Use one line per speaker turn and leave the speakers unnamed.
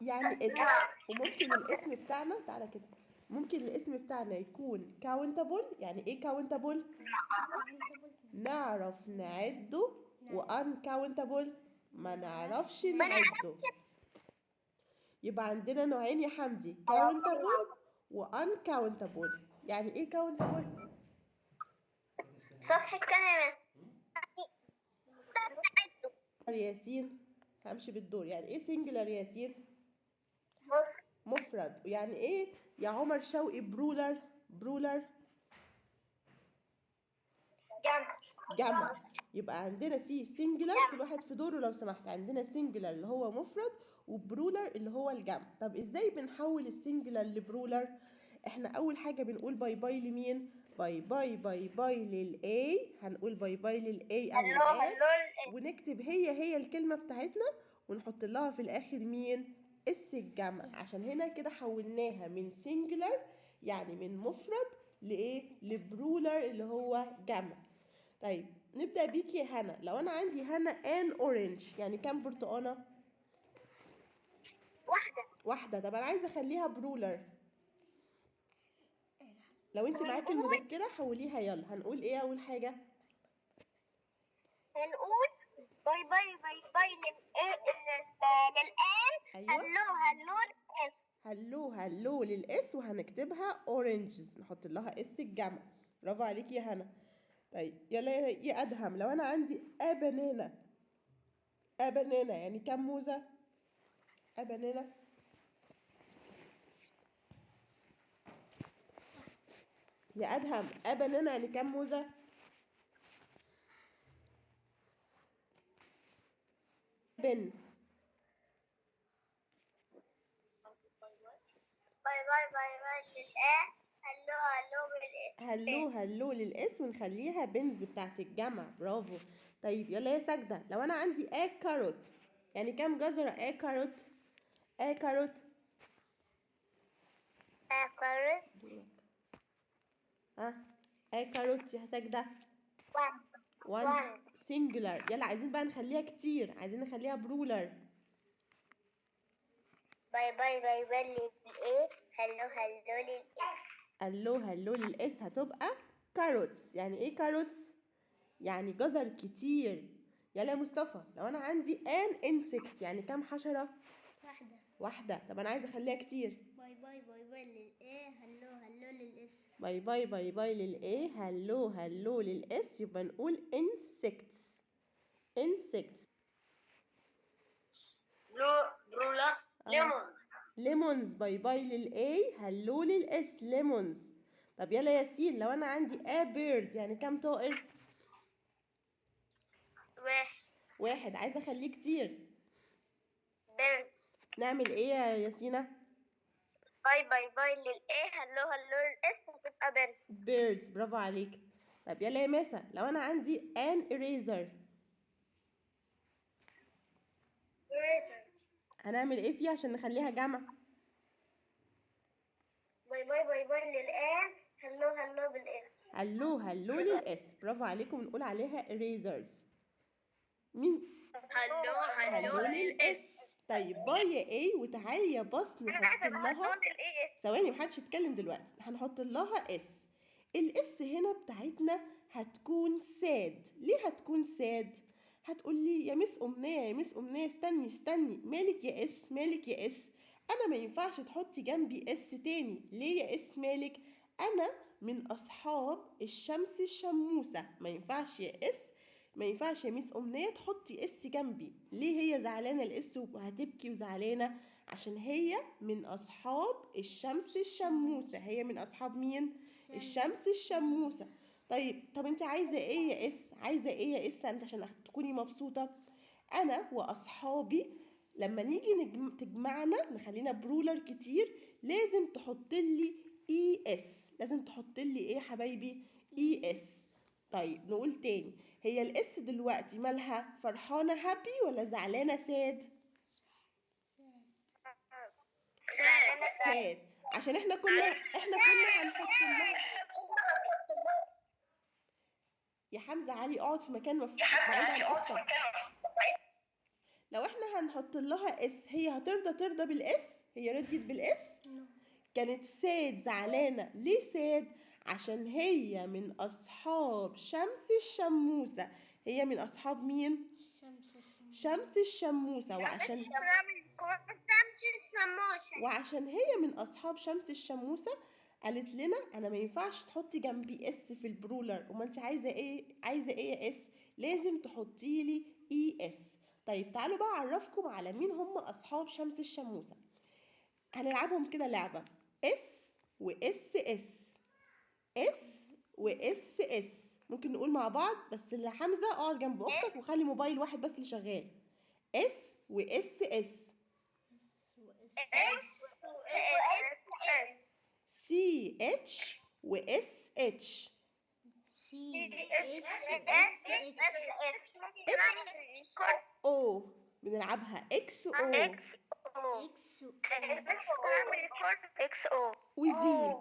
يعني اسم. وممكن الاسم بتاعنا، تعالى كده، ممكن الاسم بتاعنا يكون countable. يعني ايه countable؟ نعرف نعده. uncountable ما نعرفش نعده. يبقى عندنا نوعين يا حمدي، countable و uncountable. يعني ايه countable؟
صفحة كام يا مس؟
ياسين همشي بالدور. يعني ايه singular ياسين؟ مفرد. يعني ايه يا عمر شوقي برولر؟ برولر جمع. يبقى عندنا في singular، كل واحد في دوره لو سمحت. عندنا singular اللي هو مفرد، وبرولر اللي هو الجمع. طب ازاي بنحول السنجلر لبرولر؟ احنا اول حاجه بنقول باي باي لمين؟ باي باي باي باي للاي. هنقول باي باي للاي او للان، ونكتب هي الكلمه بتاعتنا، ونحط لها في الاخر مين؟ اس الجمع. عشان هنا كده حولناها من singular يعني من مفرد لايه؟ لبرولر اللي هو جمع. طيب نبدأ بيك يا هنا. لو أنا عندي هنا ان اورنج، يعني كام برتقانة؟ واحدة. طب أنا عايزة أخليها برولر. لو أنت معاكي المذكرة حوليها. يلا هنقول إيه أول حاجة؟
هنقول باي باي باي باي للآن.
أيوة.
هلو للإس.
هلو للإس، وهنكتبها اورنجز، نحط لها اس الجمع. برافو عليكي يا هنا. طيب يلا يا أدهم، لو أنا عندي بنانا. بنانا يعني كام موزة؟ بنانا يا أدهم، بنانا يعني كام موزة؟ بن.
باي باي باي باي للآن. هلو بالإس.
هلو للاسم، ونخليها بنز بتاعت الجمع. برافو. طيب يلا يا ساجدة، لو انا عندي كاروت، يعني كام جزرة كاروت؟ كاروت
كاروت.
ها كاروت يا ساجدة. 1
1.
singular. يلا عايزين بقى نخليها كتير، عايزين نخليها برولر.
باي باي باي باي للإيه. هلو للإس.
هلو للاس هتبقى كاروتس. يعني ايه كاروتس؟ يعني جزر كتير. يلا يا مصطفى، لو انا عندي ان insect، يعني كام حشرة؟ واحدة. طب أنا عايزة أخليها كتير.
باي باي باي باي للإيه. هلو للإس.
باي باي باي باي للإيه. هلو للإس. يبقى نقول insects. insects.
برولر. ليمونز.
lemons. باي باي للإيه. هلو للإس lemons. طب يلا ياسين، لو أنا عندي bird، يعني كام طائر؟ واحد. عايزة أخليه كتير.
بيردز.
نعمل إيه يا ياسينة؟
باي باي باي للإيه. هلو للإس هتبقى بيردز.
birds. برافو عليك. طب يلا يا ماسة، لو أنا عندي an eraser، هنعمل إيه فيها عشان نخليها جمع؟
باي باي باي باي للآن. هلو بالإس.
هلو للاس. برافو عليكم. نقول عليها erasers. مين؟ هلو للاس. طيب باي يا ايه، وتعالي يا باص نحط لها. ثواني محدش يتكلم دلوقتي. هنحط لها اس. الاس هنا بتاعتنا هتكون ساد. ليه هتكون ساد؟ هتقول لي يا مس امنيه، يا مس امنيه استني مالك يا اس، مالك يا اس. انا ما ينفعش تحطي جنبي اس تاني. ليه يا اس مالك؟ انا من اصحاب الشمس الشموسه. ما ينفعش يا اس، ما ينفعش يا ميس امنيه تحطي اس جنبي. ليه هي زعلانه الاس وهتبكي وزعلانه؟ عشان هي من اصحاب الشمس الشموسه. هي من اصحاب مين؟ الشمس الشموسه. طب انت عايزه ايه يا اس؟ عايزه ايه يا اس انت عشان تكوني مبسوطه؟ انا واصحابي لما نيجي تجمعنا نخلينا برولر كتير، لازم تحط لي اي اس. لازم تحط لي ايه يا حبايبي؟ اي اس. طيب نقول تاني، هي الاس دلوقتي مالها؟ فرحانه هابي ولا زعلانه ساد؟ ساد. عشان احنا كنا هنحط لها. يا حمزه علي اقعد في مكان بعيد عن اختك. لو احنا هنحط لها اس هي ترضى بالاس؟ هي رضيت بالاس؟ كانت ساد زعلانة. ليه ساد؟ عشان هي من أصحاب شمس الشموسة. هي من أصحاب مين؟ شمس الشموسة. وعشان هي من أصحاب شمس الشموسة قالت لنا أنا ما ينفعش تحطي جنبي اس في البرولر. أما أنت عايزة إيه؟ عايزة إيه يا اس؟ لازم تحطي لي اي اس. طيب تعالوا بقى أعرفكم على مين هم أصحاب شمس الشموسة. هنلعبهم كده لعبة اس واس اس اس. ممكن نقول مع بعض، بس اللي حمزة اقعد جنب اختك وخلي موبايل واحد بس اللي شغال. اس اس سي اتش اتش او. بنلعبها اكس او وزي.